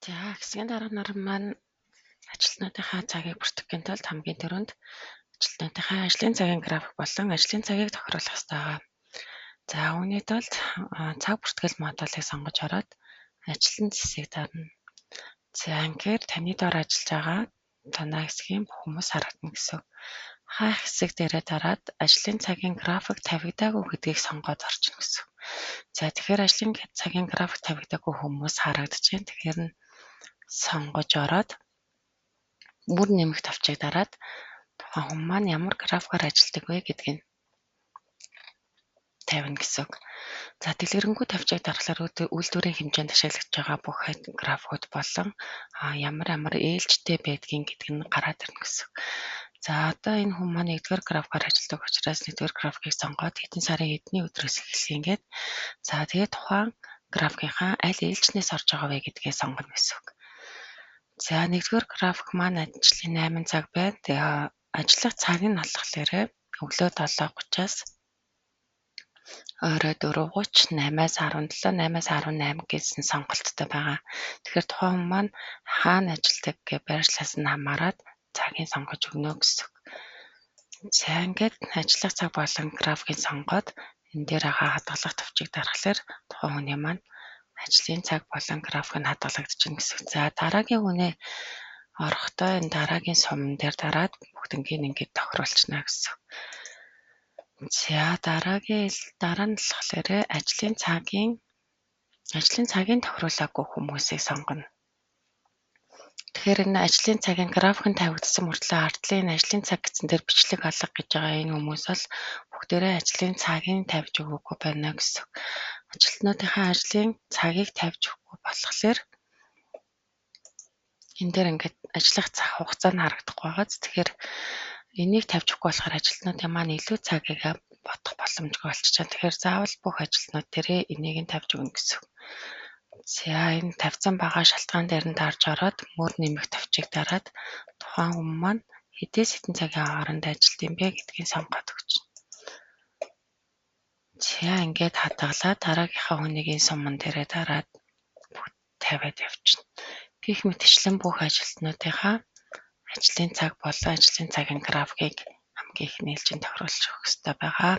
За хэсгийн дарга нар маань ажилтнуудынхаа цагийг бүртгэхийн тулд хамгийн түрүүнд ажилтнуудынхаа ажлын цагийн график болон ажлын цагийг тохируулах ёстой байгаа. За үүний тулд цаг бүртгэл модулыг сонгож ороод ажилтны зэсийг дарна. За ингээд таны доор ажиллаж байгаа танай хэсгийн бүх хүмүүс харагдана гэсэн үг. Хаа хэсэг дээрээ дараад ажлын цагийн график тавигдаагүй гэдгийг сонгоод орчихно гэсэн үг. За тэгэхээр ажлын цагийн график тавигдаагүй хүмүүс харагдаж байна. Тэгэхээр нь сонгож ороод бүр нэмэх тавчийг дараад тухайн хүн маань ямар графикаар ажилладаг вэ гэдгийг тавина гэсэн үг. За дэлгэрэнгүй тавчийг дарахлаар үйлдвэрийн хэмжээнд ашиглагдж байгаа бүх графикууд болон ямар ээлжтэй байдгийг гэдэг нь гараад ирнэ гэсэн үг. За одоо энэ хүн маань 1-р графикаар ажилладаг учраас 1-р графикийг сонгоод хэдэн сарын хэдний өдрөөс эхэлсэн ингээд за тэгээд тухайн графикийнхаа аль ээлжнээс орж байгаа вэ гэдгээ сонгоно гэсэн үг. За 1-р график маань ажлын 8 цаг байна. Тэгээ ажиллах цаг нь болохоор өглөө 7:30-аас орой 4:30, 8-аас 17, 8-аас 18 гэсэн сонголттой байгаа. Тэгэхээр тухайн хүн маань хаана ажилладаг гэх байршлаас нь хамаарат цагийг сонгож өгнө гэсэн үг. За ингээд ажиллах цаг болон графикийг сонгоод энэ дээр байгаа хадгалах төвчийг дарахлаар тухайн хүний маань ажлын цаг болон график нь хадгалагдчихна гэсэн үг. За дараагийн хүнээ орохдоо энэ дараагийн сумн дээр дараад бүгднийг ингээд тохируулчихна гэсэн үг. За дараа нь болохоор ажлын цагийн тохируулаагүй хүмүүсийг сонгоно. Тэгэхээр энэ ажлын цагийн график нь тавигдсан мөртлөө ардлын ажлын цаг гэсэн дээр бичлэг алга гэж байгаа энэ хүмүүс бол бүгдээрээ ажлын цагийг тавьж өгөөгүй байна гэсэн. Ажилтнуудынхаа ажлын цагийг тавьж өгөхгүй болохоор энэ дээр ингээд ажиллах хугацаа нь харагдахгүй байгааз. Тэгэхээр энийг тавьж өгөхгүй болохоор ажилтнуудын маань илүү цагийг бодох боломжгүй болчихжээ. Тэгэхээр заавал бүх ажилтнууд дээрээ энийг нь тавьж өгнө гэсэн. За энэ тавьсан байгаа шалтгаан дээр нь дарж ороод мөр нэмэх тавчийг дараад тухайн хүн маань хэдээс хэдэн цагийн хооронд ажилт юм бэ гэдгийг сонгоод өгч. За ингээд хадгалаад дараагийнхаа хүнийгийн суман дээрээ дараад бүгд тавиад явчихна. Гэх мэтчлэн бүх ажилтнуудынхаа ажлын цаг болон ажлын цагийн графикийг хамгийн их нээлжин тохируулж өгөх хэрэгтэй байгаа.